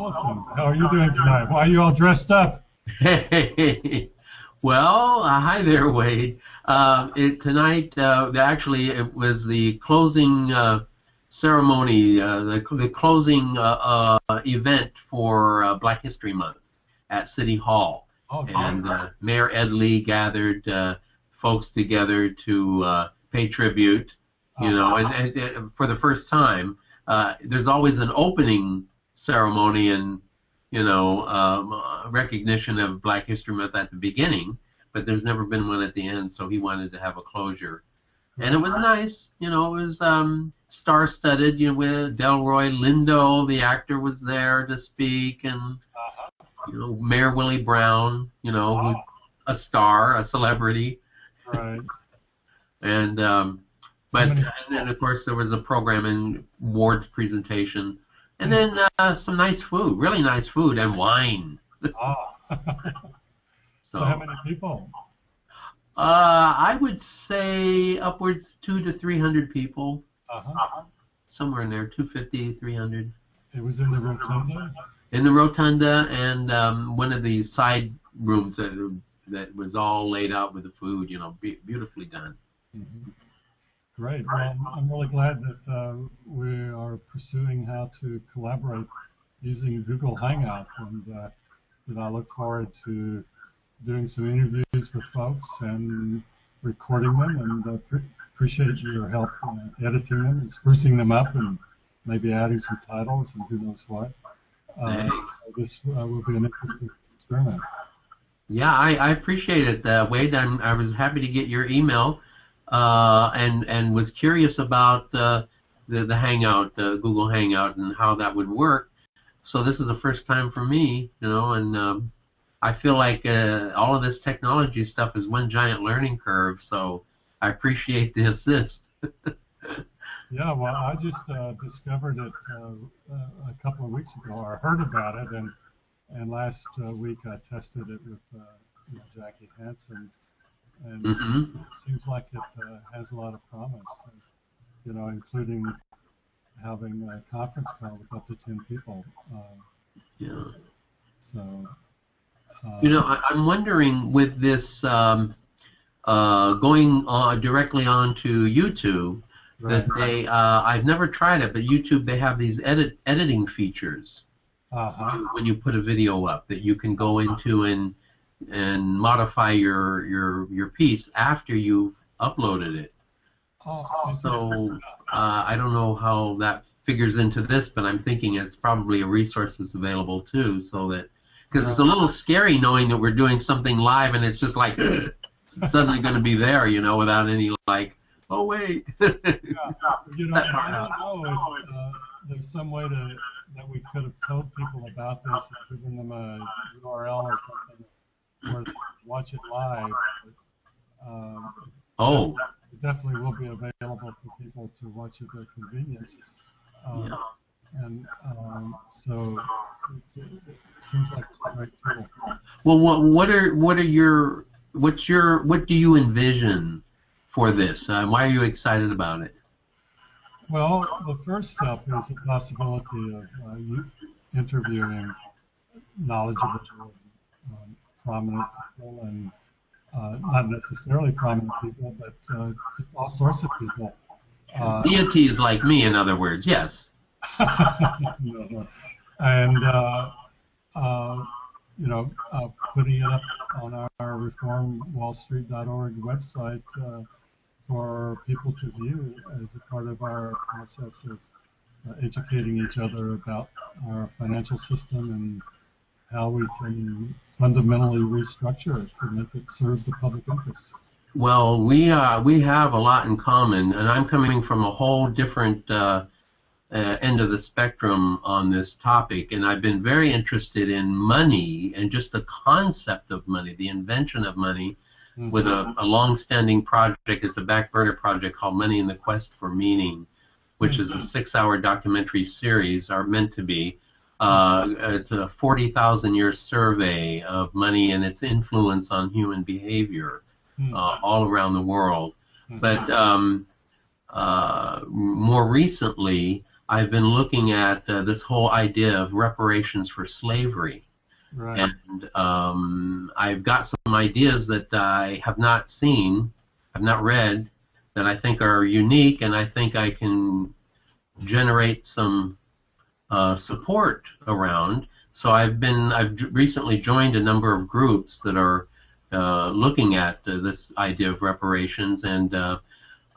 Ellison. How are you doing tonight? Why are you all dressed up? Hey, well, hi there, Wade. Tonight, actually, it was the closing ceremony, the closing event for Black History Month at City Hall. Oh, and Mayor Ed Lee gathered folks together to pay tribute, and for the first time, there's always an opening ceremony and recognition of Black History Month at the beginning, but there's never been one at the end, so he wanted to have a closure. And it was nice, it was star-studded, with Delroy Lindo, the actor, was there to speak, and Mayor Willie Brown, who's a star, a celebrity. Right. And and then of course there was a program in Ward's presentation. And then some nice food, really nice food, and wine. Oh. So how many people? I would say upwards 200 to 300 people. Somewhere in there, 250, 300. It was in the rotunda? In the rotunda, and one of the side rooms that was all laid out with the food, beautifully done. Mm-hmm. Great. Well, I'm really glad that we are pursuing how to collaborate using Google Hangouts, and I look forward to doing some interviews with folks and recording them, and appreciate your help editing them and sprucing them up and maybe adding some titles and who knows what. So this will be an interesting experiment. Yeah, I appreciate it, Wade. I was happy to get your email. And was curious about the Hangout, Google Hangout, and how that would work. So this is the first time for me, and I feel like all of this technology stuff is one giant learning curve. So I appreciate the assist. Yeah, well, I just discovered it a couple of weeks ago. I heard about it, and last week I tested it with Jackie Hansen. And it seems like it has a lot of promise, including having a conference call with up to 10 people. Yeah. So. I'm wondering with this going directly onto YouTube, Right. that they I've never tried it, but YouTube, they have these editing features when you put a video up that you can go into and modify your piece after you've uploaded it. So I don't know how that figures into this, but I'm thinking it's probably a resource that's available too, so that, because it's a little scary knowing that we're doing something live and it's just like it's suddenly going to be there, without any oh wait. Yeah. I don't know if there's some way that we could have told people about this and given them a URL or something, or watch it live. It definitely will be available for people to watch at their convenience. And so it seems like it's a great tool. Well, what do you envision for this? Why are you excited about it? Well, the first step is the possibility of interviewing knowledgeable, prominent people, and not necessarily prominent people, but just all sorts of people. Deities like me, in other words, yes. No. And putting it up on our reformwallstreet.org website for people to view as a part of our process of educating each other about our financial system and how we can fundamentally restructure it to make it serve the public interest. Well, we have a lot in common, and I'm coming from a whole different end of the spectrum on this topic, and I've been very interested in money and just the concept of money, the invention of money, with a long-standing project. It's a back burner project called Money in the Quest for Meaning, which is a 6-hour documentary series, or meant to be. It's a 40,000-year survey of money and its influence on human behavior all around the world. But more recently, I've been looking at this whole idea of reparations for slavery. Right. And I've got some ideas that I have not seen, have not read, that I think are unique, and I think I can generate some support around. So I've recently joined a number of groups that are looking at this idea of reparations, and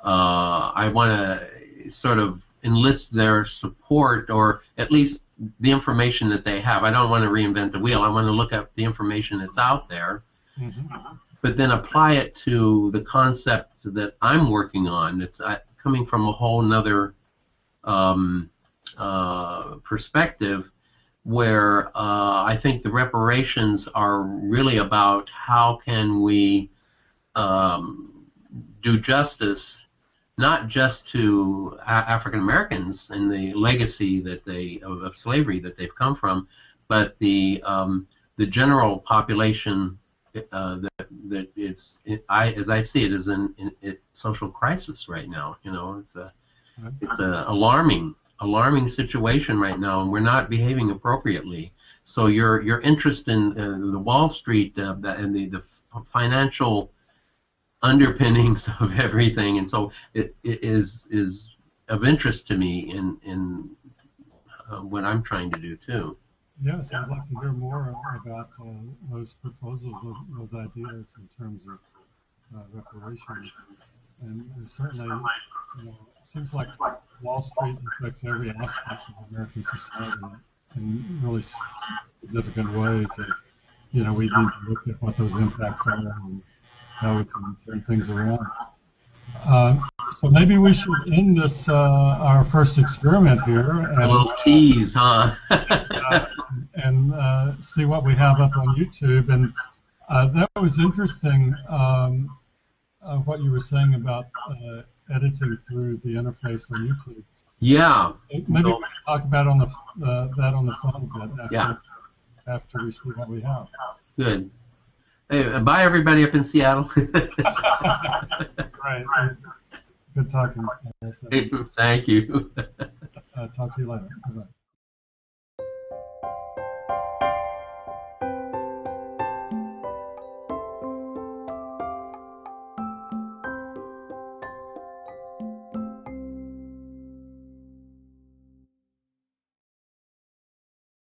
I want to sort of enlist their support, or at least the information that they have. I don't want to reinvent the wheel. I want to look at the information that's out there, but then apply it to the concept that I'm working on. It's coming from a whole nother perspective, where I think the reparations are really about how can we do justice, not just to African Americans and the legacy that of slavery that they've come from, but the general population that is, as I see it, is in social crisis right now. You know, it's a alarming situation right now, and we're not behaving appropriately. So your interest in the Wall Street and the financial underpinnings of everything, and so it is of interest to me in what I'm trying to do too. Yes, I'd like to hear more about those proposals, those ideas in terms of reparations. And certainly, it seems like Wall Street affects every aspect of American society in really significant ways. That, we need to look at what those impacts are and how we can turn things around. So maybe we should end this our first experiment here, and, a little tease, huh? and see what we have up on YouTube. And that was interesting. What you were saying about editing through the interface on YouTube. Yeah. Maybe we can talk about that on the phone a bit after we see what we have. Good. Hey, bye everybody up in Seattle. Right. Good talking. Thank you. Talk to you later. Bye-bye.